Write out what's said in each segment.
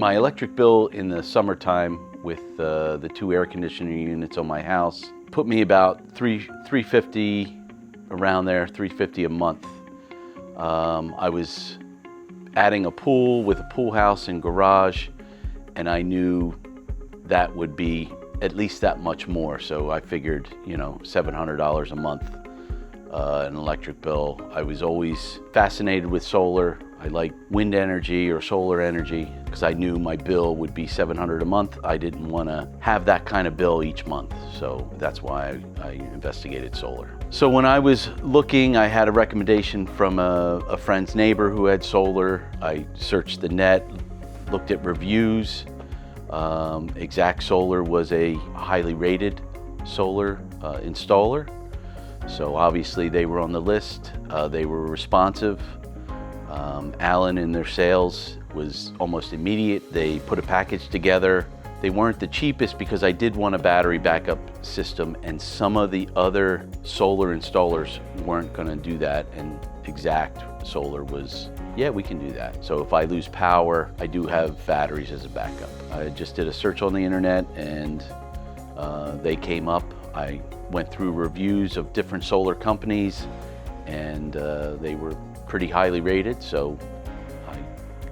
My electric bill in the summertime with the 2 air conditioning units on my house put me about $350 around there, $350 a month. I was adding a pool with a pool house and garage, and I knew that would be at least that much more. So I figured, $700 a month, an electric bill. I was always fascinated with solar. I like wind energy or solar energy because I knew my bill would be $700 a month. I didn't want to have that kind of bill each month. So that's why I investigated solar. So when I was looking, I had a recommendation from a friend's neighbor who had solar. I searched the net, looked at reviews. Exact Solar was a highly rated solar installer. So obviously they were on the list. They were responsive. Alan in their sales was almost immediate. They put a package together. They weren't the cheapest because I did want a battery backup system, and some of the other solar installers weren't going to do that, and Exact Solar was, yeah, we can do that. So if I lose power, I do have batteries as a backup. I just did a search on the internet and they came up. I went through reviews of different solar companies, and they were pretty highly rated, so I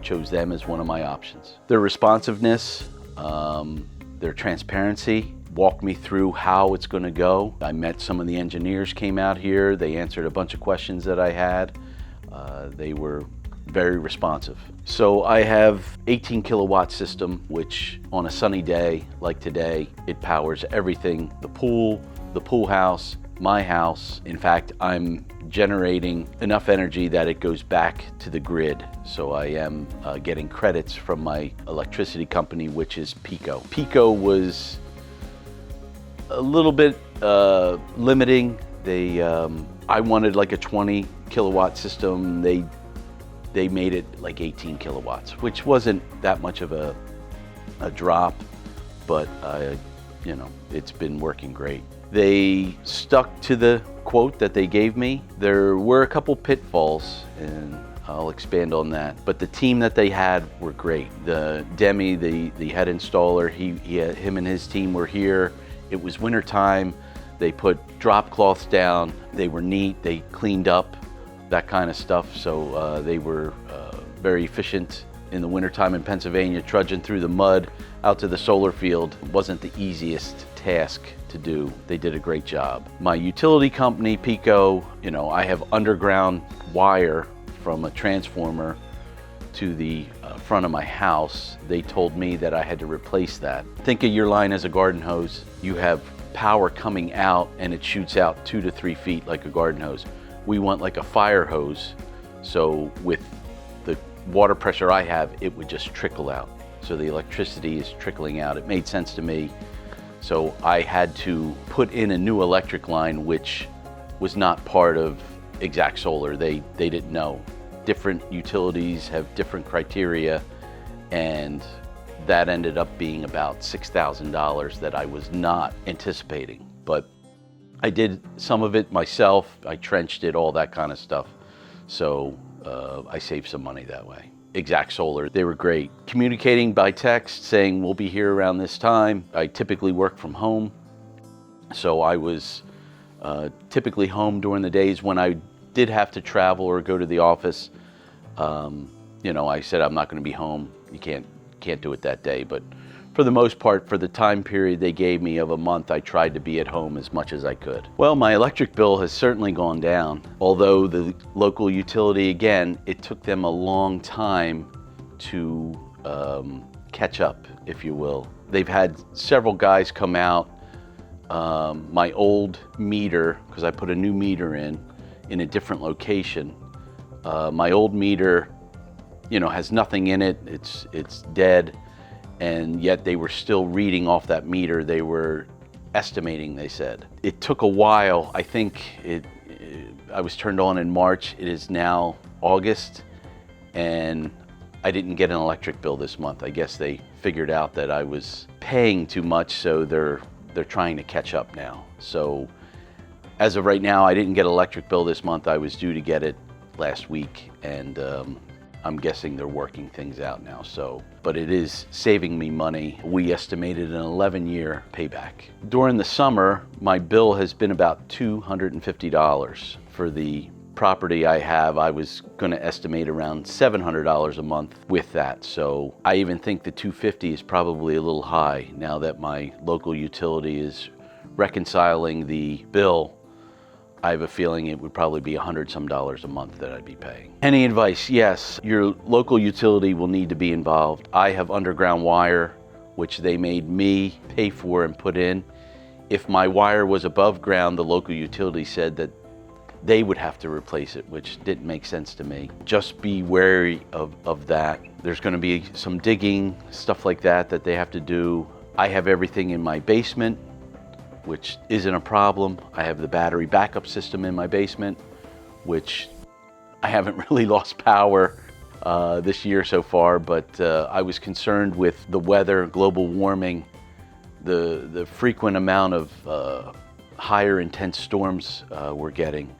chose them as one of my options. Their responsiveness, their transparency walked me through how it's going to go. I met some of the engineers, came out here, they answered a bunch of questions that I had. They were very responsive. So I have 18 kilowatt system, which on a sunny day like today, it powers everything, the pool house, my house. In fact, I'm generating enough energy that it goes back to the grid. So I am getting credits from my electricity company, which is Pico. Pico was a little bit limiting. I wanted like a 20 kilowatt system. They made it like 18 kilowatts, which wasn't that much of a drop, but it's been working great. They stuck to the quote that they gave me. There were a couple pitfalls, and I'll expand on that. But the team that they had were great. The Demi, the head installer, him and his team were here. It was winter time. They put drop cloths down. They were neat. They cleaned up, that kind of stuff. So they were very efficient in the wintertime in Pennsylvania, trudging through the mud out to the solar field. It wasn't the easiest task to do. They did a great job. My utility company, Pico, I have underground wire from a transformer to the front of my house. They told me that I had to replace that. Think of your line as a garden hose. You have power coming out and it shoots out 2 to 3 feet like a garden hose. We want like a fire hose. So with the water pressure I have, it would just trickle out. So the electricity is trickling out. It made sense to me. So I had to put in a new electric line, which was not part of Exact Solar. They didn't know. Different utilities have different criteria, and that ended up being about $6,000 that I was not anticipating. But I did some of it myself. I trenched it, all that kind of stuff. So I saved some money that way. Exact Solar, they were great. Communicating by text, saying we'll be here around this time. I typically work from home, so I was typically home during the days when I did have to travel or go to the office. I said I'm not going to be home. You can't do it that day, but for the most part, for the time period they gave me of a month, I tried to be at home as much as I could. Well, my electric bill has certainly gone down. Although the local utility, again, it took them a long time to catch up, if you will. They've had several guys come out. My old meter, because I put a new meter in a different location. My old meter, has nothing in it. It's dead. And yet they were still reading off that meter. They were estimating, they said. It took a while. I think I was turned on in March. It is now August, and I didn't get an electric bill this month. I guess they figured out that I was paying too much, so they're trying to catch up now. So as of right now, I didn't get an electric bill this month. I was due to get it last week, and I'm guessing they're working things out now, but it is saving me money. We estimated an 11-year payback. During the summer, my bill has been about $250 for the property I have. I was going to estimate around $700 a month with that. So I even think the $250 is probably a little high now that my local utility is reconciling the bill. I have a feeling it would probably be $100-some a month that I'd be paying. Any advice? Yes, your local utility will need to be involved. I have underground wire, which they made me pay for and put in. If my wire was above ground, the local utility said that they would have to replace it, which didn't make sense to me. Just be wary of that. There's going to be some digging, stuff like that they have to do. I have everything in my basement, which isn't a problem. I have the battery backup system in my basement, which I haven't really lost power this year so far, but I was concerned with the weather, global warming, the frequent amount of higher intense storms we're getting.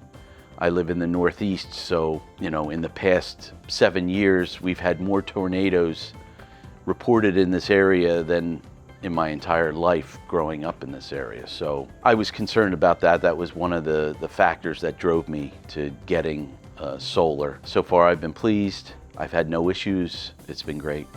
I live in the Northeast, so in the past 7 years, we've had more tornadoes reported in this area than in my entire life growing up in this area. So I was concerned about that. That was one of the factors that drove me to getting solar. So far, I've been pleased. I've had no issues. It's been great.